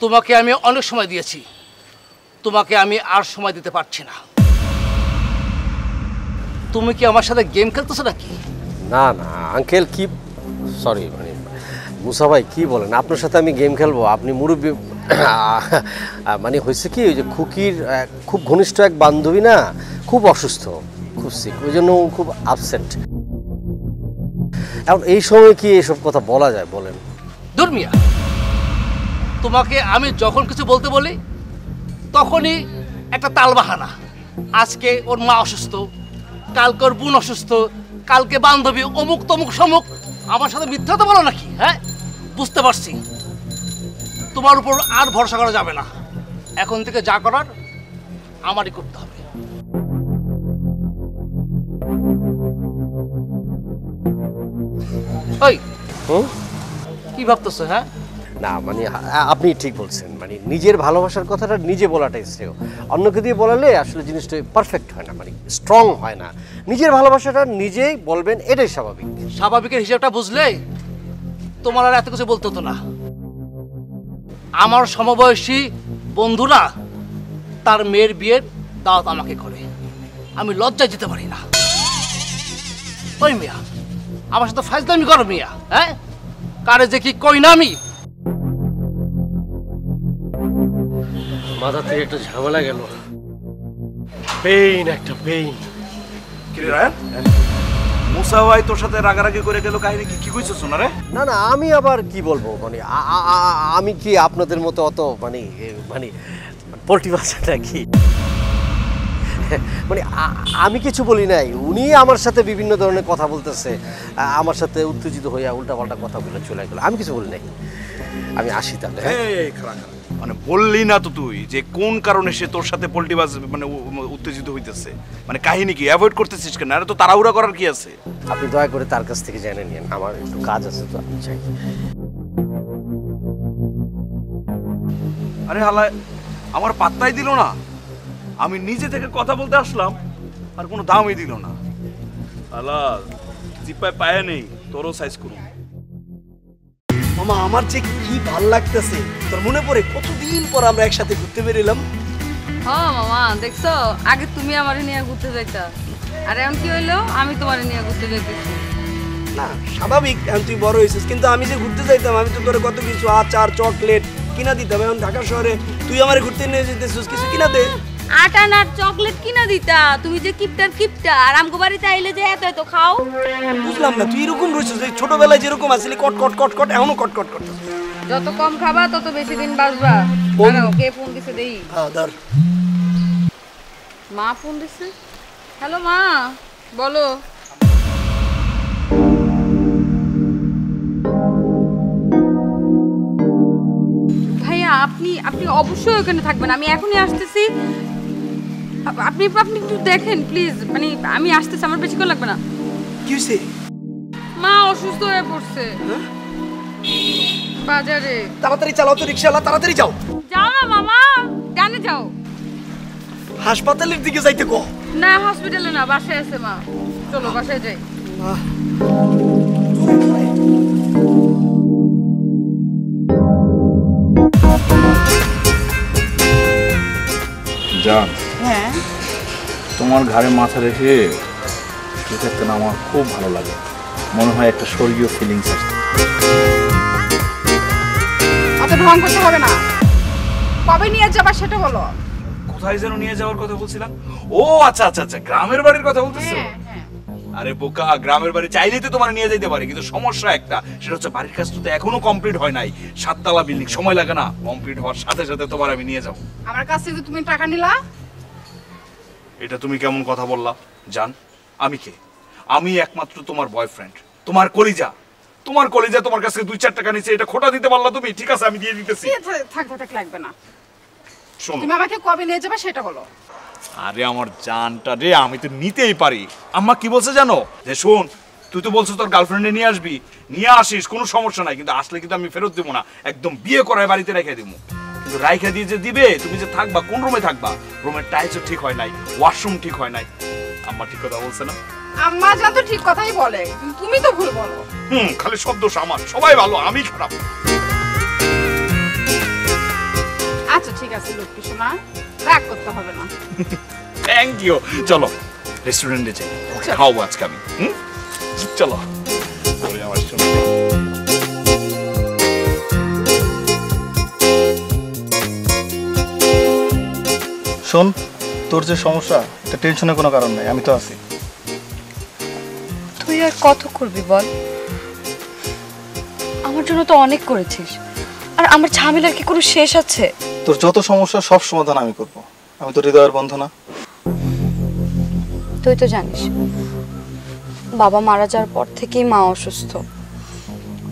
তোমাকে আমি অনেক সময় দিয়েছি, তোমাকে আমি আর সময় দিতে পারছি না। তুমি কি আমার সাথে গেম খেলতেছো নাকি? না না আঙ্কেল, কি সরি মানে মুসা ভাই কি বলেন, আপনার সাথে আমি গেম খেলবো? আপনি মুরব্বী। মানে হয়েছে কি, ওই যে খুকির খুব ঘনিষ্ঠ এক বান্ধবী না, খুব অসুস্থ, খুব সিক, ওই জন্য খুব আপসেট। এখন এই সময় কি এসব কথা বলা যায় বলেন? দূর মিয়া, তোমাকে আমি যখন কিছু বলতে বলি তখনই একটা তালবাহানা। আজকে ওর মা অসুস্থ, কালকে ওর বোন অসুস্থ, কালকে বান্ধবী অমুক তমুক সমুক। আমার সাথে মিথ্যা তো বলো নাকি? হ্যাঁ, বুঝতে পারছি তোমার উপর আর ভরসা করা যাবে না। এখন থেকে যা করার আমারই করতে হবে। ওই কি ভাবতেছো? হ্যাঁ না মানে আপনি ঠিক বলছেন, মানে নিজের ভালোবাসার কথাটা নিজে বলাটাই শ্রেয়। অন্যকে দিয়ে বলালে আসলে জিনিসটা পারফেক্ট হয় না, মানে স্ট্রং হয় না। নিজের ভালোবাসাটা নিজেই বলবেন, এটাই স্বাভাবিক। স্বাভাবিকের হিসাবটা বুঝলে তোমার আর এত কিছু বলতে হতো না। আমার সমবয়সী বন্ধুরা তার মেয়ের বিয়ের দাওয়াত আমাকে করে, আমি লজ্জায় যেতে পারি না। ওই মিয়া, আমার সাথে ফাইজলামি করো মিয়া। হ্যাঁ, কারে যে কি কই না আমি। মাথা থেকে একটা ঝামেলা গেল, পেইন, একটা পেইন। কি রে রায়ান, মুসা ভাই তোর সাথে রাগারাগি করে গেল, কাহিনী কি কইছস শোনা রে? না না আমি আবার কি বলবো, মানে আমি কি আপনাদের মতো অত মানে মানে পোল্ট্রি বাচ্চাটা কি, মানে আমি কিছু বলি নাই, উনি আমার সাথে বিভিন্ন ধরনের কথা বলতেছে, আমার সাথে উত্তেজিত হইয়া উল্টাপাল্টা কথা বলে চলে গেল, আমি কিছু বলি নাই। আমি আসি তাহলে। মানে বললি না তো তুই যে কোন কারণে সে তোর সাথে পোল্ট্রিবাজ মানে উত্তেজিত হইতেছে, মানে কাহিনী কি অ্যাভয়েড করতেছিস কেন? আরে তো তাড়াহুড়া করার কি আছে? আপনি দয়া করে তার কাছ থেকে জেনে নিন, আমার একটু কাজ আছে তো, আমি চাই। আরে হালায়, আমার পাত্তাই দিল না। আমি নিজে থেকে কথা বলতে আসলাম আর কোনো দামই দিল না। হালা জিপায় পায়ে নেই, তোরও সাইজ করুন। মামা আমার যে কি ভাল লাগতেছে, তোর মনে পড়ে কতদিন পর আমরা একসাথে ঘুরতে বেরিলাম। হ্যাঁ মামা, দেখছো আগে তুমি আমারে নিয়ে ঘুরতে যাইতা, আর এখন কি হইলো আমি তোমারে নিয়ে ঘুরতে যাইতেছি। না স্বাভাবিক, এখন তুই বড় হয়েছিস, কিন্তু আমি যে ঘুরতে যাইতাম আমি তো তোরে কত কিছু আচার চকলেট কিনা দিতাম। এখন ঢাকা শহরে তুই আমারে ঘুরতে নিয়ে যেতেছিস, কিছু কিনা দে। আটানার চকলেট কিনা দিতা, তুমি যে কিপটার আর আমগো বাড়িতে আইলে যে এত এত খাও। বুঝলাম না, তুই এরকম রয়েছিস, ছোটবেলায় যেরকম আসলি কট কট কট কট, এখনো কট কট কট। যত কম খাবা তত বেশি দিন বাঁচবা। কে ফোন দিছে দেই? হ্যাঁ ধর। মা ফোন দিছে। হ্যালো মা, বলো। ভাইয়া আপনি অবশ্যই ওখানে থাকবেন, আমি এখনই আসতেছি। আপনি একটু দেখেন প্লিজ, মানে আমি আসতেছি, আমার বেশিক্ষণ লাগবে না। কি হইছে? মা অসুস্থ হয়ে পড়ছে বাজারে। তাড়াতাড়ি চালাও তো রিকশাওয়ালা, তাড়াতাড়ি যাও। যাও না মামা, ডানে যাও। হাসপাতালের দিকে যাইতে কো। না হসপিটালে না, বাসায় আছে মা, চলো বাসায় যাই। জান, হ্যাঁ তোমার ঘাড়ে মাথা রেখে দেখতে না আমার খুব ভালো লাগে, মনে হয় একটা স্বর্গীয় ফিলিংস আসছে। অত ঢং করতে হবে না, কবে নিয়ে যাবা সেটা বলো। কোথায় যেন নিয়ে যাওয়ার কথা বলছিলাম? ও আচ্ছা আচ্ছা আচ্ছা, গ্রামের বাড়ির কথা বলতেছো? আরে বোকা, গ্রামের বাড়ি চাইলেই তো তোমার নিয়ে যেতে পারি, কিন্তু সমস্যা একটা, সেটা হচ্ছে বাড়ির কাজ তো এখনো কমপ্লিট হয় নাই। 7 তলা বিল্ডিং, সময় লাগে না? কমপ্লিট হওয়ার সাথে সাথে তোমার আমি নিয়ে যাবো। আমার কাছ থেকে তুমি টাকা নিলা? এটা তুমি কেমন কথা বললা জান? আমি কে? আমি একমাত্র তোমার বয়ফ্রেন্ড, তোমার কলিজা। তোমার কাছে 2-4 টাকা নিচে এটা খোটা দিতে পারলা তুমি? ঠিক আছে, আমি দিয়ে দিতেছি। থাক লাগবে না। শোনো, তুমি আমাকে কবে নিয়ে যাবে সেটা বলো। আরে আমার জানটা রে, আমি তো নিতেই পারি। আম্মা কি বলছে জানো? যে শোন, তুই তো বলছিস তোর গার্লফ্রেন্ডে নিয়ে আসবি, নিয়ে আসিস, কোনো সমস্যা নাই, কিন্তু আসলে কিন্তু আমি ফেরত দেবো না, একদম বিয়ে করায় বাড়িতে রেখে দেবো। কিন্তু রাইখা দিয়ে যে দিবে, তুমি যে থাকবা কোন রুমে থাকবা, রুমের টাইলসও ঠিক হয় নাই, ওয়াশরুম ঠিক হয় নাই। আম্মা ঠিক কথা বলছে না? আম্মা যা তো ঠিক কথাই বলে, তুমি তো ভুল বলো। খালি সব দোষ আমার, সবাই ভালো, আমি খারাপ। লক্ষ্মী সোনা, রাগ করতে হবে না। Thank you. চলো রেস্টুরেন্টে যাই, খাওয়াবো আজকে আমি। চলো ওরে আমার সোনা। শোন, তোর যে সমস্যা এটা টেনশনের কোনো কারণ নাই, আমি তো আছি। তুই আর কত করবি বল? আমার জন্য তো অনেক করেছিস, আর আমার ঝামেলার কি কোনো শেষ আছে? তোর যত সমস্যা সব সমাধান আমি করব। আমি তো হৃদয়ের বন্ধু না? তুই তো জানিস বাবা মারা যাওয়ার পর থেকেই মা অসুস্থ,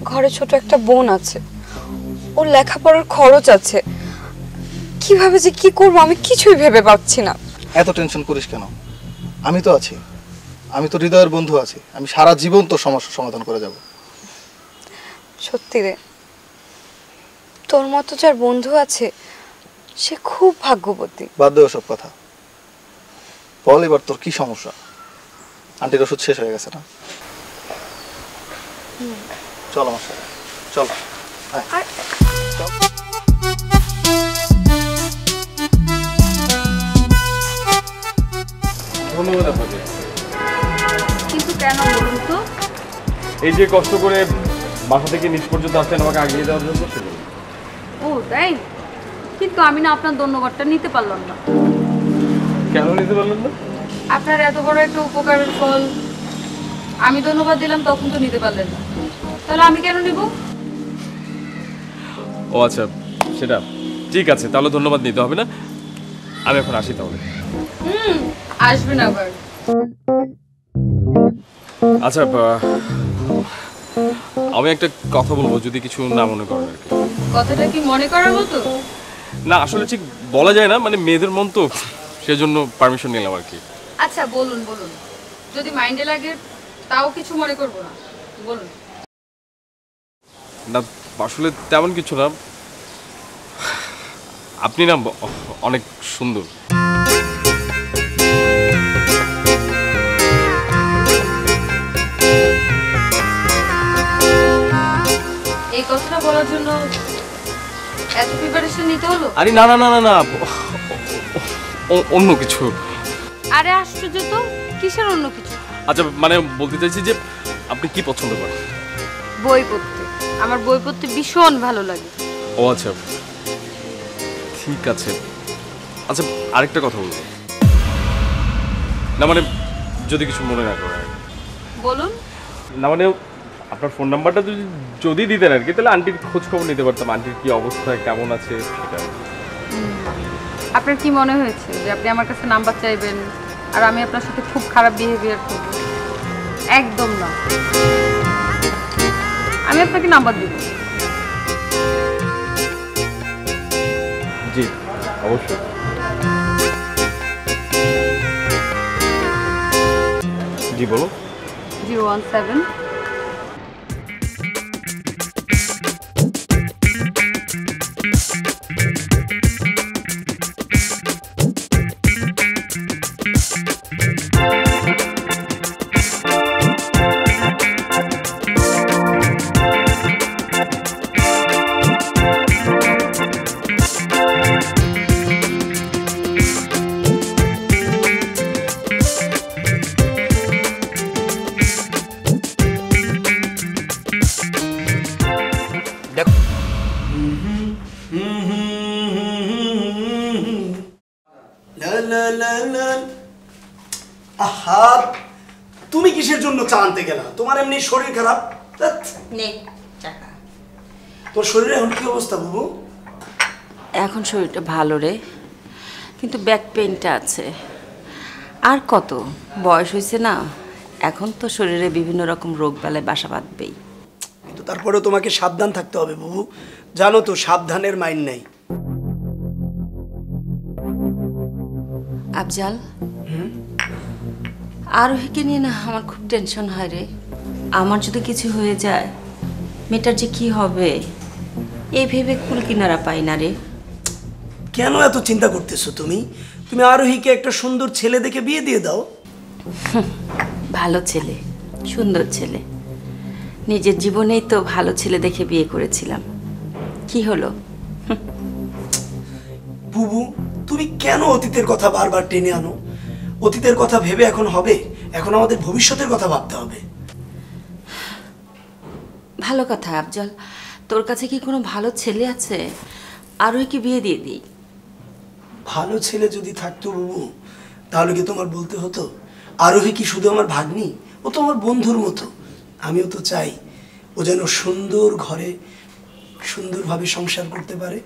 ঘরে ছোট একটা বোন আছে, ওর লেখাপড়ার খরচ আছে, কিভাবে যে কি করবো আমি কিছুই ভেবে পাচ্ছি না। এত টেনশন করিস কেন? আমি তো আছি, আমি তো হৃদয়ের বন্ধু আছি। আমি সারা জীবন তোর সমস্যার সমাধান করে যাব। সত্যি রে, তোর মতো যার বন্ধু আছে সে খুব ভাগ্যবতী। বাদ দে ওসব কথা, বল এবার তোর কি সমস্যা? আন্টির ওষুধ শেষ হয়ে গেছে না? চল আমার সাথে, চল। ধন্যবাদ আপনাকে। কিন্তু কেন বলুন তো? এই যে কষ্ট করে বাসা থেকে নিচ পর্যন্ত আসছেন আমাকে আগিয়ে দেওয়ার জন্য, সেজন্য। ও তাই? কিন্তু আমি না আপনার ধন্যবাদটা নিতে পারলাম না। কেন নিতে পারলেন না? আপনার এত বড় একটা উপকারের ফল আমি ধন্যবাদ দিলাম, তখন তো নিতে পারলেন না, তাহলে আমি কেন নিব? ও আচ্ছা, সেটা ঠিক আছে, তাহলে ধন্যবাদ নিতে হবে না। আমি এখন আসি তাহলে। আসবেন আবার। আচ্ছা, আমি একটা কথা বলবো, যদি কিছু না মনে করেন আর কি। কথাটা কি মনে করার মতো? না, আসলে ঠিক বলা যায় না, মানে মেয়েদের মন তো, সেজন্য পারমিশন নিলাম আর কি। আচ্ছা বলুন বলুন, যদি মাইন্ডে লাগে তাও কিছু মনে করবো না, বলুন। না আসলে তেমন কিছু না, আপনি না অনেক সুন্দর। এই কথাটা বলার জন্য এত প্রিপারেশন নিতে হলো? আরে না না না না না, অন্য কিছু। আরে আশ্চর্য তো, কিসের অন্য কিছু? আচ্ছা মানে বলতে চাইছি যে আপনি কি পছন্দ করেন? বই পড়তে। আমার বই পড়তে ভীষণ ভালো লাগে। ও আচ্ছা, ঠিক আছে। আচ্ছা আরেকটা কথা বলবো, না মানে যদি কিছু মনে না করেন। বলুন। না মানে আপনার ফোন নাম্বারটা যদি দিতেন আর কি, তাহলে আন্টির খোঁজ খবর নিতে পারতাম, আন্টির কি অবস্থা, কেমন আছে সেটা। আপনার কি মনে হয়েছে যে আপনি আমার কাছে নাম্বার চাইবেন আর আমি আপনার সাথে খুব খারাপ বিহেভিয়ার করব? একদম না, আমি আপনাকে নাম্বার দিব। জি অবশ্যই। জি বলো। 017 দেখো লা লা লা লা। আহা, তুমি কিসের জন্য চা আনতে গেলা? তোমার এমনি শরীর খারাপ। ধ্যাৎ। নে টাকা। তোর শরীরে এখন কি অবস্থা বুবু? এখন শরীরটা ভালো রে, কিন্তু ব্যাক পেইনটা আছে। আর কত বয়স হয়েছে না, এখন তো শরীরে বিভিন্ন রকম রোগ বালাই বাসা বাঁধবেই। কিন্তু তারপরেও তোমাকে সাবধান থাকতে হবে বুবু, জানো তো সাবধানের মাইন নাই। আফজাল, আরোহীকে নিয়ে না আমার খুব টেনশন হয় রে। আমার যদি কিছু হয়ে যায় মেয়েটার যে কি হবে এই ভেবে কুল কিনারা পাই না রে। কেন এত চিন্তা করতেছো তুমি? তুমি আরোহীকে একটা সুন্দর ছেলে দেখে বিয়ে দিয়ে দাও। ভালো ছেলে, সুন্দর ছেলে, নিজের জীবনেই তো ভালো ছেলে দেখে বিয়ে করেছিলাম, কি হলো? বুবু কেন অতীতের কথা বারবার টেনে আনো? অতীতের কথা ভেবে এখন হবে? এখন আমাদের ভবিষ্যতের কথা ভাবতে হবে। ভালো কথা আফজল, তোর কাছে কি কোনো ভালো ছেলে আছে? আরোই কি বিয়ে দিয়ে দিই? ভালো ছেলে যদি থাকতো বাবু, তাহলে কি তোমার বলতে হতো? আরোহী কি শুধু আমার ভাগ্নি? ও তো আমার বন্ধুর মতো। আমিও তো চাই ও যেন সুন্দর ঘরে সুন্দরভাবে সংসার করতে পারে।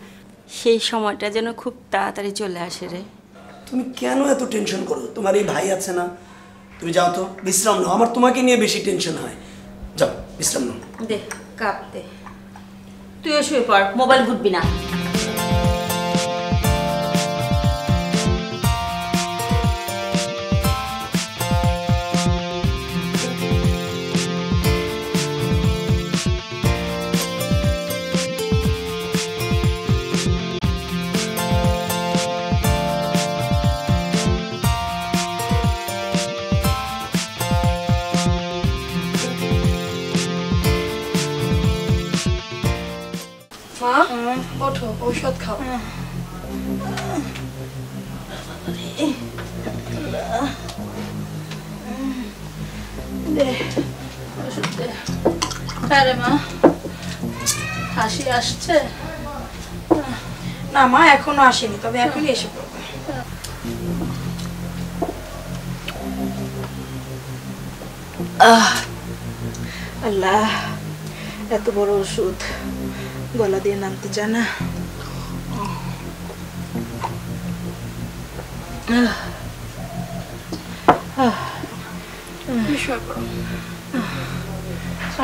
সেই সময়টা যেন খুব তাড়াতাড়ি চলে আসে রে। তুমি কেন এত টেনশন করো? তোমার এই ভাই আছে না, তুমি যাও তো বিশ্রাম নাও। আমার তোমাকে নিয়ে বেশি টেনশন হয়। যাও বিশ্রাম নাও। দে কাপ দে, তুইও শুয়ে পড়, মোবাইল ঘুরবি না। মা ওঠো, ঔষধ খাও। আরে মা, হাসি আসছে? না মা, এখনো আসেনি, তবে এখনই এসে পড়বে। আল্লাহ, এত বড় ওষুধ গলা দিয়ে নামতে চায় না।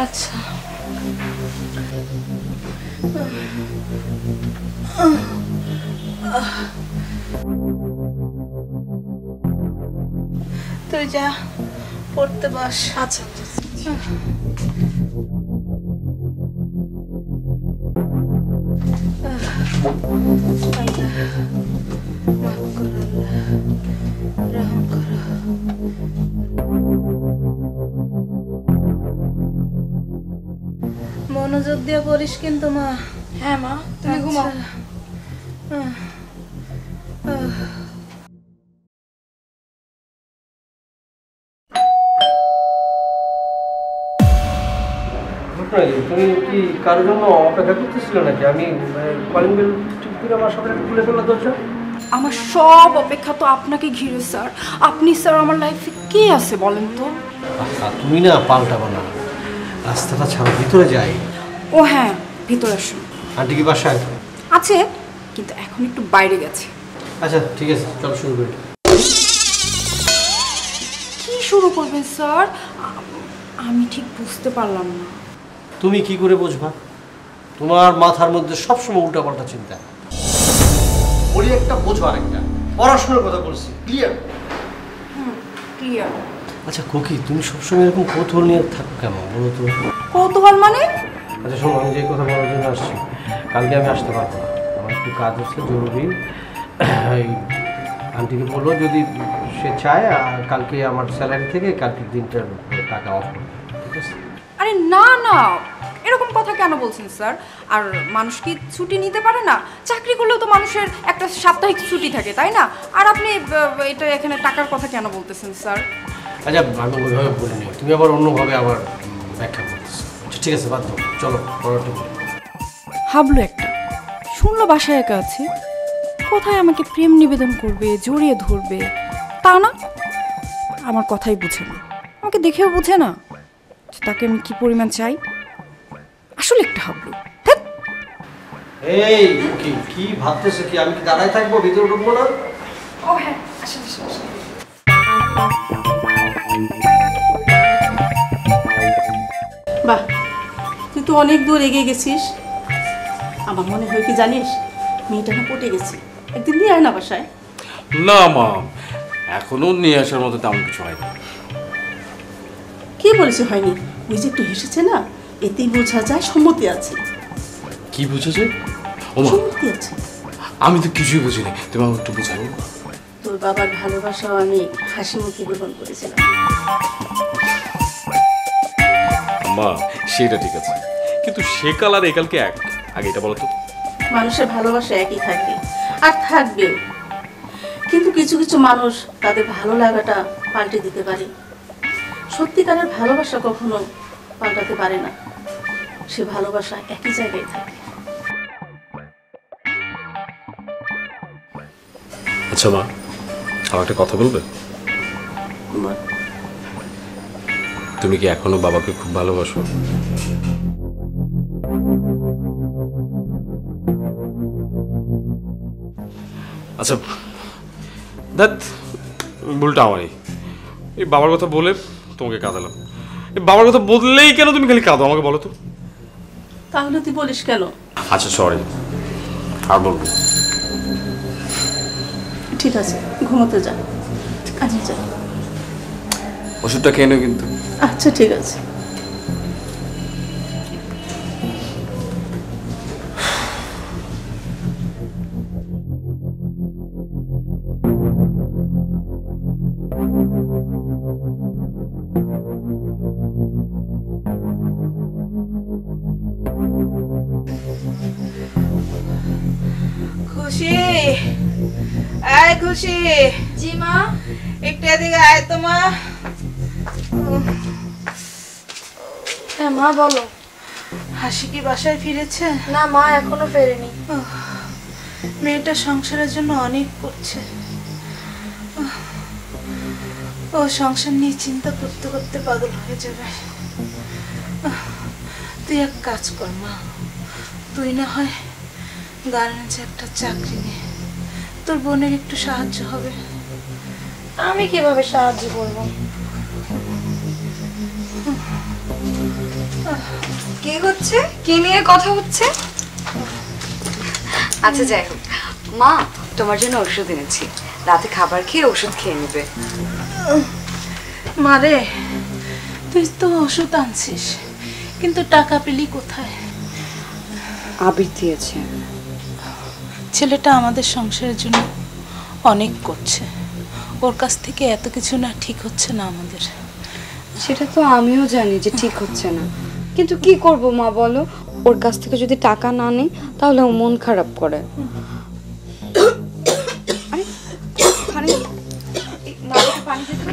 আচ্ছা, তুই যা পড়তে বস। আচ্ছা মনোযোগ দিয়ে পড়িস কিন্তু মা। হ্যাঁ মা, তুমি ঘুমাও। তুমি কি কারোর জন্য অপেক্ষা করতেছিল নাকি? আমি কলিং বেল ঠিক করে আমার সামনে খুলে ফেললাম দরজা। আমার সব অপেক্ষা তো আপনাকে ঘিরে স্যার। আপনি স্যার আমার লাইফে কে আছে বলেন তো? তুমি না পাল্টাবো না, রাস্তাটা ছাড়া ভিতরে যাই। ও হ্যাঁ, ভিতরে আসুন। আন্টি কি বাসায় আছে, কিন্তু এখন একটু বাইরে গেছে। আচ্ছা ঠিক আছে, চলো শুরু করি। কি শুরু করবেন স্যার? আমি ঠিক বুঝতে পারলাম না। তুমি কি করে বুঝবা? তোমার মাথার মধ্যে সবসময় উল্টাপাল্টা চিন্তা। বলি একটা বোঝো আরেকটা। পড়াশোনার কথা বলছি, ক্লিয়ার? ক্লিয়ার। আচ্ছা কোকি, তুমি সবসময় এরকম কৌতূহল নিয়ে থাকো কেন বলো তো? কৌতূহল মানে? আচ্ছা শোনো, আমি যে কথা বলার জন্য আসছি, কালকে আমি আসতে পারবো না, আমার একটু কাজ হচ্ছে জরুরি। এই আন্টিকে বললো যদি সে চায় কালকে আমার স্যালারি থেকে কালকের দিনটার টাকা অফ করবে, ঠিক আছে? আরে না না, এরকম কথা কেন বলছেন স্যার? আর মানুষ কি ছুটি নিতে পারে না? চাকরি করলেও তো মানুষের একটা সাপ্তাহিক ছুটি থাকে, তাই না? আর আপনি এটা এখানে টাকার কথা কেন বলতেছেন স্যার? আচ্ছা আমি ওইভাবে বলিনি, তুমি আবার অন্যভাবে আবার ব্যাখ্যা করতেছো। আচ্ছা ঠিক আছে, বাদ দাও, চলো পড়াটা বলি। হাবলো একটা, শুনলো বাসায় একা আছে, কোথায় আমাকে প্রেম নিবেদন করবে, জড়িয়ে ধরবে, তা না, আমার কথাই বুঝে না, আমাকে দেখেও বুঝে না তাকে আমি কি পরিমাণ চাই। আসলে একটা হাবলু। এই কি কি ভাবতেছো কি? আমি কি দাঁড়ায় থাকবো, ভিতরে ঢুকবো না? ও হ্যাঁ, আসেন আসেন আসেন। বাহ, তুই তো অনেক দূর এগিয়ে গেছিস। আমার মনে হয় কি জানিস, মেয়েটা না পটে গেছে, একদিন নিয়ে আয় না বাসায়। না মা, এখনো নিয়ে আসার মতো তেমন কিছু হয়নি। কি বলেছে হয়নি? ওই যে একটু হেসেছে না, এতেই বোঝা যায় সম্মতি আছে। কি বুঝেছে? ও মা, সম্মতি আছে। আমি তো কিছুই বুঝিনি, তুমি আমাকে একটু বুঝাবো? তোর বাবার ভালোবাসাও আমি হাসি মুখে গ্রহণ করেছিলাম। মা সেটা ঠিক আছে, কিন্তু সে কাল আর একাল কি এক? আগে এটা বলো তো। মানুষের ভালোবাসা একই থাকে আর থাকবে। কিন্তু কিছু কিছু মানুষ তাদের ভালো লাগাটা পাল্টে দিতে পারে। সত্যিকারের ভালোবাসা কখনো পাল্টাতে পারে না, সে ভালোবাসা একই জায়গায় থাকে। আচ্ছা মা, আমার একটা কথা বলবে? বল। তুমি কি এখনো বাবাকে খুব ভালোবাসো? আচ্ছা দেখ, ভুলটা আমারই। এই বাবার কথা বলে তোমাকে কাঁদালাম। এই বাবার কথা বললেই কেন তুমি খালি কাঁদো আমাকে বলো তো? তাহলে তুই বলিস কেন? আচ্ছা সরি, আর বলবো। ঠিক আছে, ঘুমোতে যা, কাজে যা। ওষুধটা খেয়ে নেও কিন্তু। আচ্ছা ঠিক আছে। খুশি, আয় খুশি। জি মা। একটু এদিকে আয় তো মা। হ্যাঁ মা বলো। হাসি কি বাসায় ফিরেছে? না মা, এখনো ফেরেনি। মেয়েটা সংসারের জন্য অনেক করছে। ও সংসার নিয়ে চিন্তা করতে করতে পাগল হয়ে যাবে। তুই এক কাজ কর মা, তুই না হয় গার্মেন্টসে একটা চাকরি নে, তোর বোনের একটু সাহায্য হবে। আমি কিভাবে সাহায্য করব? কি হচ্ছে? কি নিয়ে কথা হচ্ছে? আচ্ছা যাই হোক, মা তোমার জন্য ওষুধ এনেছি, রাতে খাবার খেয়ে ওষুধ খেয়ে নেবে। মারে, তুই তো ওষুধ আনছিস, কিন্তু টাকা পেলি কোথায়? আবির দিয়েছে। ছেলেটা আমাদের সংসারের জন্য অনেক করছে, ওর কাছ থেকে এত কিছু না ঠিক হচ্ছে না আমাদের। সেটা তো আমিও জানি যে ঠিক হচ্ছে না, কিন্তু কি করব মা বলো? ওর কাছ থেকে যদি টাকা না নেই তাহলে ও মন খারাপ করে। পানি দিতে।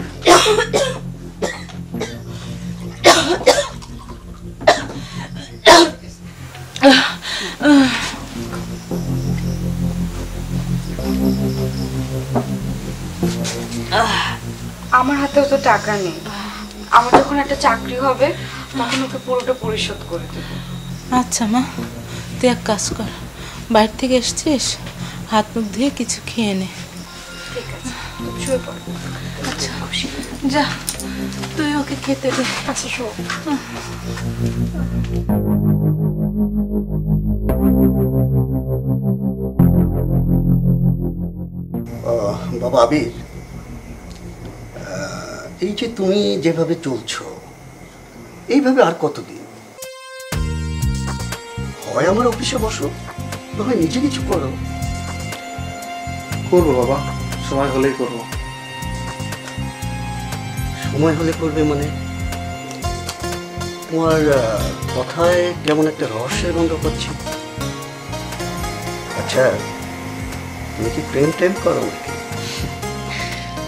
আমার হাতেও তো টাকা নেই, আমার যখন একটা চাকরি হবে তখন ওকে পুরোটা পরিশোধ করে দেব। আচ্ছা মা, তুই এক কাজ কর, বাইরে থেকে এসছিস, হাত মুখ ধুয়ে কিছু খেয়ে নে। ঠিক আছে, তুমি শুয়ে পড়ো। আচ্ছা যা, তুই ওকে খেতে দে। আচ্ছা শো। বাবা আবির, এই যে তুমি যেভাবে চলছো এইভাবে আর কতদিন? হয় আমার অফিসে বসো, হয় নিজে কিছু করো। করবো বাবা, সময় হলেই করবো। সময় হলে করবে মানে? তোমার কথায় কেমন একটা রহস্যের গন্ধ পাচ্ছি। আচ্ছা, তুমি কি প্রেম টেম করো নাকি?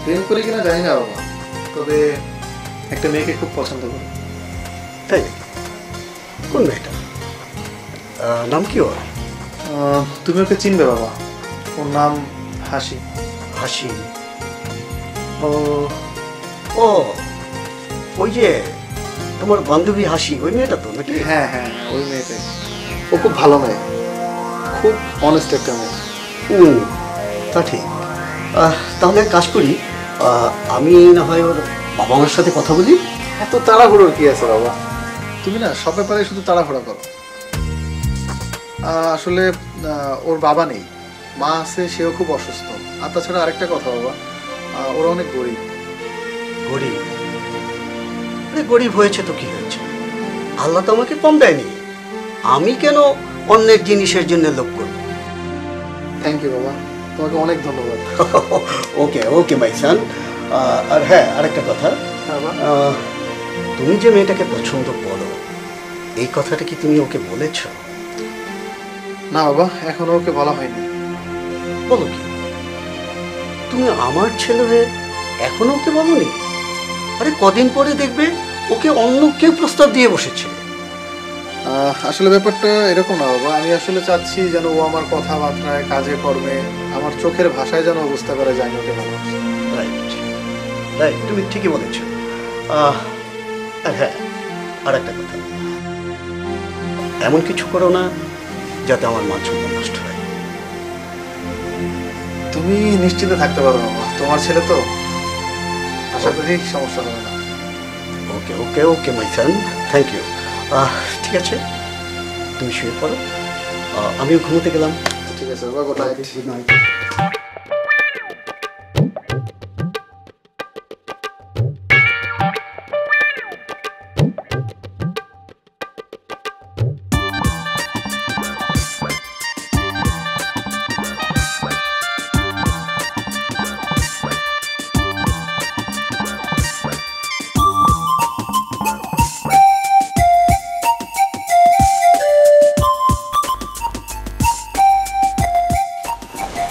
প্রেম করি কিনা জানি না বাবা, তবে একটা মেয়েকে খুব পছন্দ করি। তাই নাকি? কোন মেয়েটা? নাম কি ওর? তুমি ওকে চিনবে বাবা, ওর নাম হাসি। হাসি? ও ও, ওই যে তোমার বান্ধবী হাসি, ওই মেয়েটা তো নাকি? হ্যাঁ হ্যাঁ, ওই মেয়েটাই। ও খুব ভালো মেয়ে, খুব অনেস্ট একটা মেয়ে। তা ঠিক। তাহলে এক কাজ করি, আমি না হয় ওর বাবা মার সাথে কথা বলি। এত তাড়াহুড়োর কি আছে বাবা? তুমি না সব ব্যাপারে শুধু তাড়াহুড়া করো। আসলে ওর বাবা নেই, মা আছে, সেও খুব অসুস্থ। আর তাছাড়া আরেকটা কথা বাবা, ওরা অনেক গরিব। গরিব? আরে গরিব হয়েছে তো কি হয়েছে, আল্লাহ তো আমাকে কম দেয়নি। আমি কেন অনেক জিনিসের জন্য লোভ করব? থ্যাংক ইউ বাবা, তোমাকে অনেক ধন্যবাদ। ওকে ওকে মাই সান। আর হ্যাঁ, আরেকটা কথা, তুমি যে মেয়েটাকে পছন্দ করো এই কথাটা কি তুমি ওকে বলেছ? না বাবা, এখনো ওকে বলা হয়নি। বলো কি? তুমি আমার ছেলে হয়ে এখনো ওকে বলনি? আরে কদিন পরে দেখবে ওকে অন্য কেউ প্রস্তাব দিয়ে বসেছে। আসলে ব্যাপারটা এরকম না বাবা, আমি আসলে চাচ্ছি যেন ও আমার কথাবার্তায়, কাজে কর্মে, আমার চোখের ভাষায় যেন বুঝতে পারে যে আমি ওকে ভালোবাসি। রাইট রাইট, তুমি ঠিকই বলেছ। আর হ্যাঁ, আর একটা কথা, এমন কিছু করো না যাতে আমার মান সম্মান নষ্ট হয়। তুমি নিশ্চিন্তে থাকতে পারো বাবা, তোমার ছেলে তো, আশা করি সমস্যা হবে না। ওকে ওকে ওকে মাই সান, থ্যাংক ইউ। ঠিক আছে, তুমি শুয়ে পড়ো, আমিও ঘুমোতে গেলাম। ঠিক আছে বাবা, গুড নাইট। Good night.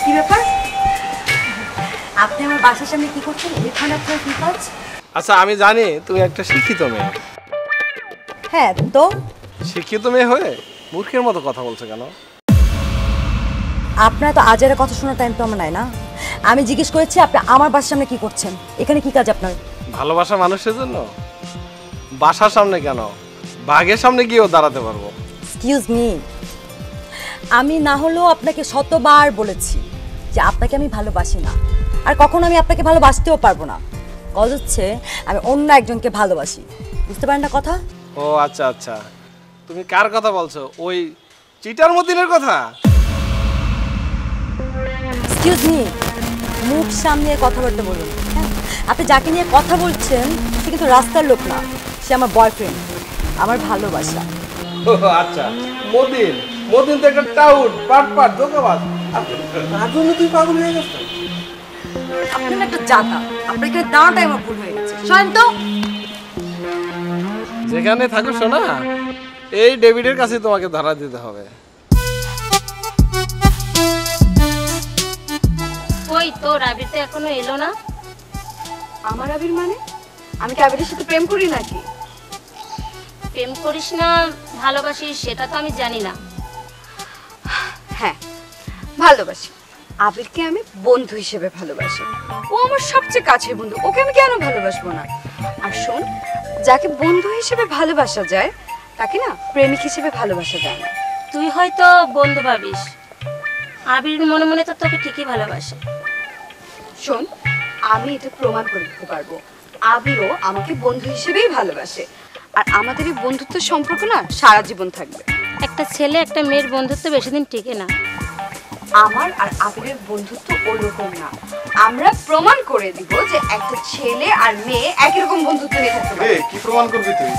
কি ব্যাপার? আপনি আমার বাসার সামনে কি করছেন? এখানে আপনার কি কাজ? আচ্ছা, আমি জানি তুমি একটা শিক্ষিত মেয়ে। হ্যাঁ তো শিক্ষিত মেয়ে হয়ে মূর্খের মতো কথা বলছো কেন? আপনার তো আজের কথা শোনার টাইম তো আমার নাই না। আমি জিজ্ঞেস করেছি আপনি আমার বাসার সামনে কি করছেন, এখানে কি কাজ আপনার? ভালোবাসা মানুষের জন্য বাসার সামনে কেন, বাঘের সামনে গিয়েও দাঁড়াতে পারবো। এক্সকিউজ মি, আমি না হলেও আপনাকে শতবার বলেছি যে আপনাকে আমি ভালোবাসি না, আর কখনো আমি আপনাকে ভালোবাসতেও পারবো না। কজ হচ্ছে আমি অন্য একজনকে ভালোবাসি, বুঝতে পারেন না কথা? ও আচ্ছা আচ্ছা, তুমি কার কথা বলছো? ওই চিটার মতিনের কথা? এক্সকিউজ মি, মুখ সামনে কথাবার্তা বলুন। হ্যাঁ, আপনি যাকে নিয়ে কথা বলছেন সে কিন্তু রাস্তার লোক না, সে আমার বয়ফ্রেন্ড, আমার ভালোবাসা। ও আচ্ছা, মতিন মতিন তো একটা টাউট, পাটপাট, ধোকাবাজ। তার জন্য তুই পাগল হয়ে গেছ? আপনি না একটা জাতা, আপনার এখানে দাঁড়াটাই আমার ভুল হয়ে গেছে। শোনেন তো, যেখানে থাকো শোনা, এই ডেভিডের কাছে তোমাকে ধরা দিতে হবে। কই তোর আবির তো এখনো এলো না? আমার আবির মানে? আমি কি আবিরের সাথে প্রেম করি নাকি? প্রেম করিস না, ভালোবাসিস সেটা তো আমি জানি না। হ্যাঁ, ভালোবাসি। আবিরকে আমি বন্ধু হিসেবে ভালোবাসি। ও আমার সবচেয়ে কাছের বন্ধু, ওকে আমি কেন ভালোবাসবো না? আর শোন, যাকে বন্ধু হিসেবে ভালোবাসা যায় তাকে না প্রেমিক হিসেবে ভালোবাসা যায় না। তুই হয়তো বন্ধু ভাবিস, আবির মনে মনে তো তোকে ঠিকই ভালোবাসে। শোন, আমি এটা প্রমাণ করে দিতে পারবো, আবিরও আমাকে বন্ধু হিসেবেই ভালোবাসে। আর আমাদের এই বন্ধুত্ব সম্পর্ক না সারা জীবন থাকবে। একটা ছেলে একটা মেয়ের বন্ধুত্ব বেশি দিন টিকে না। আমার আর আবিরের বন্ধুত্ব ওরকম না। আমরা প্রমাণ করে দিব যে একটা ছেলে আর মেয়ে একই রকম বন্ধুত্ব নিয়ে থাকতে পারে। কি প্রমাণ করবি তুই?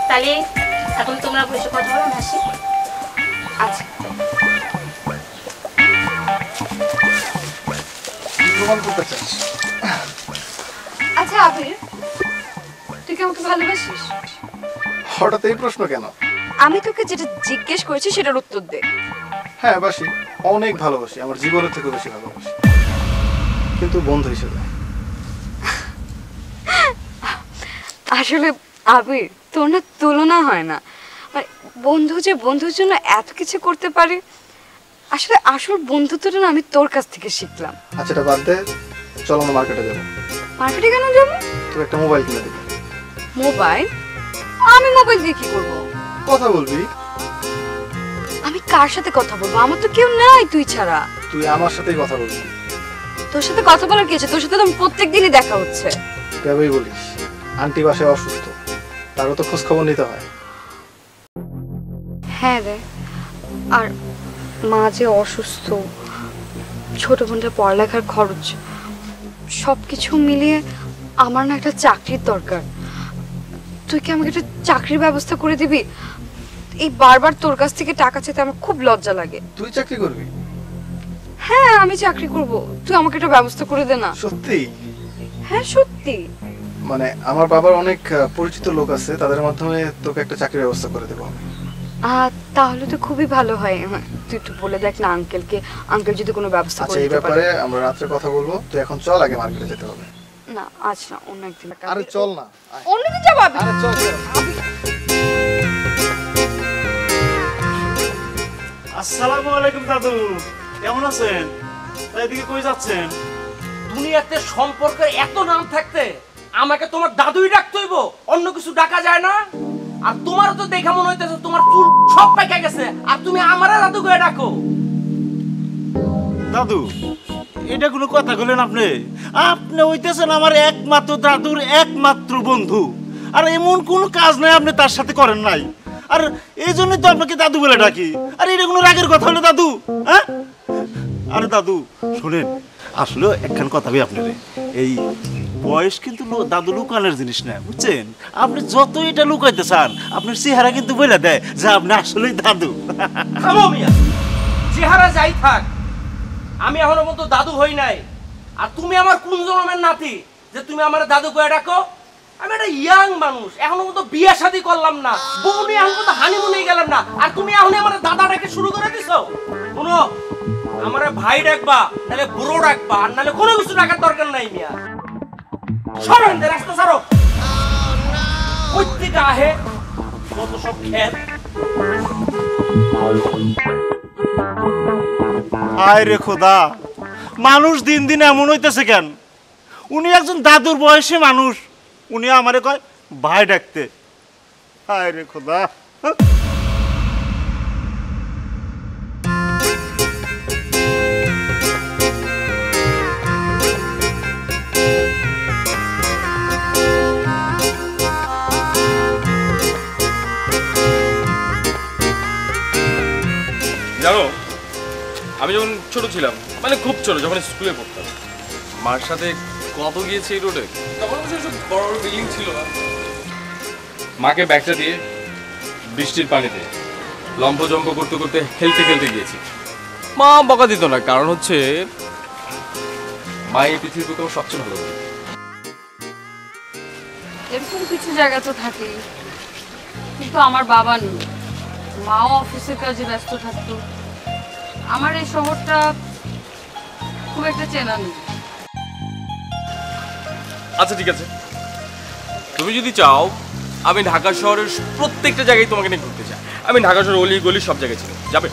তাহলে এখন তোমরা বসে কথা বলো, হাসি। আচ্ছা, কি প্রমাণ করতে চাস? আচ্ছা আবির, তুই কি আমাকে ভালোবাসিস? হঠাৎ এই প্রশ্ন কেন? আমি তোকে যেটা জিজ্ঞেস করেছি সেটার উত্তর দে। হ্যাঁ বাসি, অনেক ভালোবাসি, আমার জীবনের থেকে বেশি ভালোবাসি, কিন্তু বন্ধু হিসেবে। আসলে আবির, তোর না তুলনা হয় না। মানে বন্ধু যে বন্ধুর জন্য এত কিছু করতে পারে, আসলে আসল বন্ধুত্বটা না আমি তোর কাছ থেকে শিখলাম। আচ্ছা এটা বাদ দে, চল আমরা মার্কেটে যাবো। মার্কেটে কেন যাবো? তুই একটা মোবাইল কিনে দিবি। মোবাইল? আমি মোবাইল দিয়ে কি করবো? কথা বলবি। আমি কার সাথে কথা বলবো? আমার তো কেউ নাই তুই ছাড়া। তুই আমার সাথেই কথা বলবি। তোর সাথে কথা বলার কি আছে? তোর সাথে তো প্রত্যেক দিনই দেখা হচ্ছে। কেবই বলিস, আন্টি বাসায় অসুস্থ, তারও তো খোঁজ খবর নিতে হয়। হ্যাঁ রে, আর মা যে অসুস্থ, ছোট বোনটার পড়ালেখার খরচ, সবকিছু মিলিয়ে আমার না একটা চাকরির দরকার। তুই কি আমাকে একটা চাকরির ব্যবস্থা করে দিবি? এই বারবার তোর কাছ থেকে টাকা চাইতে আমার খুব লজ্জা লাগে। তুই চাকরি করবি? হ্যাঁ আমি চাকরি করব, তুই আমাকে একটা ব্যবস্থা করে দে না। সত্যি? হ্যাঁ সত্যি। মানে আমার বাবার অনেক পরিচিত লোক আছে, তাদের মাধ্যমে তোকে একটা চাকরির ব্যবস্থা করে দেবো আমি। তাহলে তো খুবই ভালো হয়। তুই একটু বলে দেখ না আঙ্কেলকে, আঙ্কেল যদি কোনো ব্যবস্থা করে আচ্ছা এই দিতে পারে। ব্যাপারে আমরা রাত্রে কথা বলবো, তুই এখন চল, আগে মার্কেটে যেতে হবে। না আজ না, অন্য একদিন। আরে চল না, অন্যদিন যাবো আমি। আরে চল। আসসালামু আলাইকুম দাদু, কেমন আছেন? এদিকে কই যাচ্ছেন? দুনিয়াতে সম্পর্কের এত নাম থাকতে আমাকে তোমার দাদুই ডাকতে হইব, অন্য কিছু ডাকা যায় না? আর তোমারও তো দেখা মনে হইতেছে তোমার চুল সব পেকে গেছে, আর তুমি আমারে দাদু করে ডাকো। দাদু, এটা কোনো কথা বলেন আপনি? আপনি হইতেছেন আমার একমাত্র দাদুর একমাত্র বন্ধু, আর এমন কোন কাজ নাই আপনি তার সাথে করেন নাই, আর এই জন্যই তো আপনাকে দাদু বলে ডাকি। আর এটা কোনো রাগের কথা হলো দাদু? হ্যাঁ? আরে দাদু শুনেন, আসলে একখান কথা ভাই আপনারে, এই বয়স কিন্তু দাদু লুকানোর জিনিস না, বুঝছেন? আপনি যত এটা লুকাইতে চান, আপনার চেহারা কিন্তু বলে দেয় যে আপনি আসলেই দাদু। থামো মিয়া, চেহারা যাই থাক, আমি এখনো পর্যন্ত দাদু হই নাই। আর তুমি আমার কোন জন্মের নাতি যে তুমি আমার দাদু করে ডাকো? আমি একটা ইয়াং মানুষ, এখনো পর্যন্ত বিয়ে শাদী করলাম না, বউ নিয়ে এখন পর্যন্ত হানিমুনে গেলাম না, আর তুমি এখন আমার দাদা ডাকে শুরু করে দিছো। শুনো, আমার ভাই ডাকবা, নাহলে বুড়ো ডাকবা, আর নাহলে কোনো কিছু ডাকার দরকার নাই মিয়া। সরেন, রাস্তা ছাড়ো। কই থেকে আহে কত সব খেত। আয় রে খোদা, মানুষ দিন দিন এমন হইতেছে কেন? উনি একজন দাদুর বয়সী মানুষ, উনি আমারে কয় ভাই ডাকতে। আয় রে খোদা। জানো, আমি যখন ছোট ছিলাম, মানে খুব ছোট, যখন স্কুলে পড়তাম, মার সাথে কত গিয়েছি এই রোডে। তখন অবশ্য বড় বড় বিল্ডিং ছিল না। মাকে ব্যাগটা দিয়ে বৃষ্টির পানিতে লম্ফজম্প করতে করতে খেলতে খেলতে গিয়েছি। মা বকা দিত না, কারণ হচ্ছে মা এই পৃথিবীর প্রতি সবচেয়ে ভালো। এরকম কিছু জায়গা তো থাকেই, কিন্তু আমার বাবা নেই, মাও অফিসের কাজে ব্যস্ত থাকতো। আমার এই শহরটা খুব একটা চেনা নেই। আচ্ছা ঠিক আছে, তুমি যদি চাও আমি ঢাকা শহরের প্রত্যেকটা জায়গায় তোমাকে নিয়ে ঘুরতে চাই। আমি ঢাকা শহরের অলি গলি সব জায়গায় ছিল, যাবে?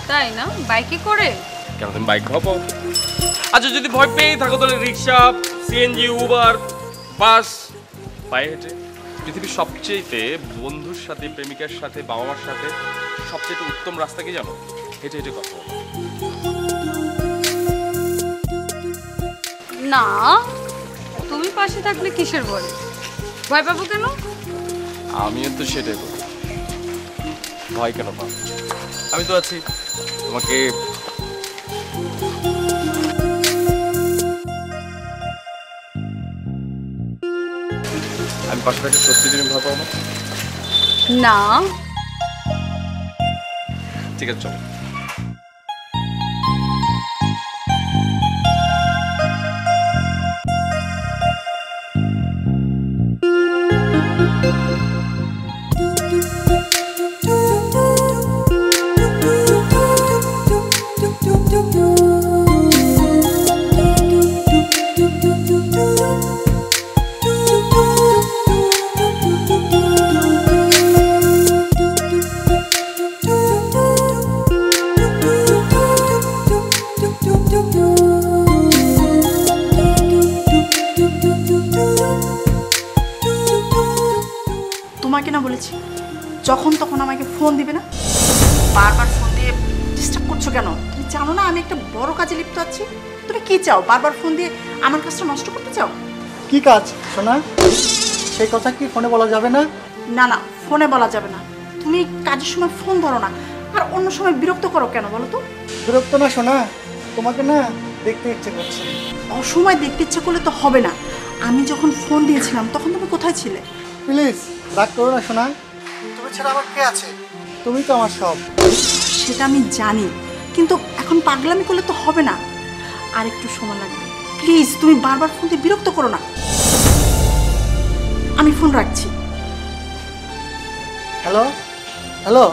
তাই না? বাইকে করে? কেন, তুমি বাইক ভয় পাও? আচ্ছা যদি ভয় পেয়ে থাকো তাহলে রিক্সা, সিএনজি, উবার, বাস, পায়ে হেঁটে। পৃথিবীর সবচেয়ে বন্ধুর সাথে, প্রেমিকার সাথে, বাবা মার সাথে সবচেয়ে উত্তম রাস্তা কি জানো? হেঁটে হেঁটে কথা বলো। না, তুমি পাশে থাকলে কিসের ভয়? ভয় পাবো কেন? আমিও তো সেটাই বলি, ভয় কেন পাবো? আমি তো আছি তোমাকে। আমি পাশে থাকলে সত্যি তুমি ভয় পাও না? না। ঠিক আছে চলো। তোমাকে না বলেছি যখন তখন আমাকে ফোন দিবে না, বারবার ফোন দিয়ে ডিস্টার্ব করছো কেন? তুমি জানো না আমি একটা বড় কাজে লিপ্ত আছি? তুমি কি চাও? বারবার ফোন দিয়ে আমার কাজটা নষ্ট করতে চাও? কি কাজ সোনা? সেই কথা কি ফোনে বলা যাবে না? না না, ফোনে বলা যাবে না। তুমি কাজের সময় ফোন ধরো না, আর অন্য সময় বিরক্ত করো কেন বলো তো? বিরক্ত না সোনা, তোমাকে না দেখতে ইচ্ছে করছে। অসময় দেখতে ইচ্ছা করলে তো হবে না। আমি যখন ফোন দিয়েছিলাম তখন তুমি কোথায় ছিলে? প্লিজ রাগ করো না সোনা, তুমি ছাড়া আমার কে আছে? তুমি তো আমার সব। সেটা আমি জানি, কিন্তু এখন পাগলামি করলে তো হবে না, আর একটু সময় লাগবে। প্লিজ তুমি বারবার ফোন দিয়ে বিরক্ত করো না। আমি ফোন রাখছি। হ্যালো হ্যালো,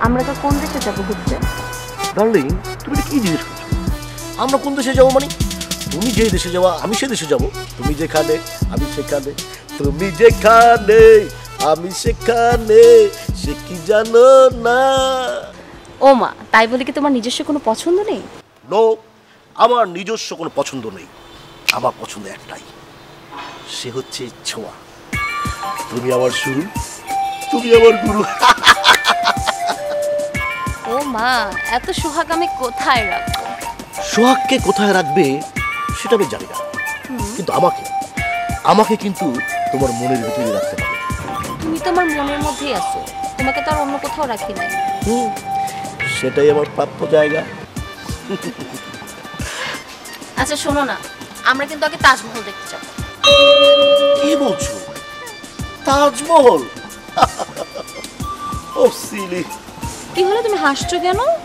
আমরা তো কোন দেশে যাবো ঘুরতে? ডার্লিং, তুমি কি জিজ্ঞেস করছো? আমরা কোন দেশে যাবো মানে? তুমি যে দেশে যাওয়া আমি সে দেশে যাব। তুমি যেখানে আমি সেখানে, তুমি যেখানে আমি সেখানে, সে কি জানো না? ও মা, তাই বলে কি তোমার নিজস্ব কোনো পছন্দ নেই? নো, আমার নিজস্ব কোনো পছন্দ নেই। আমার পছন্দ একটাই, সে হচ্ছে ছোঁয়া। তুমি আমার শুরু, তুমি আমার গুরু। ও মা, এত সোহাগ আমি কোথায় রাখবো? সোহাগকে কোথায় রাখবে সেটা আমি জানি না, কিন্তু আমাকে কিন্তু তোমার মনের ভিতরে রাখতে হবে। তুমি তো আমার মনের মধ্যেই আছো, তোমাকে তো আর অন্য কোথাও রাখি নাই। সেটাই আমার প্রাপ্য জায়গা। আচ্ছা শোনো না, আমরা কিন্তু আগে তাজমহল দেখতে যাবো। কি বলছো? তাজমহল? ও সিলি। কি হলো, তুমি হাসছো কেন?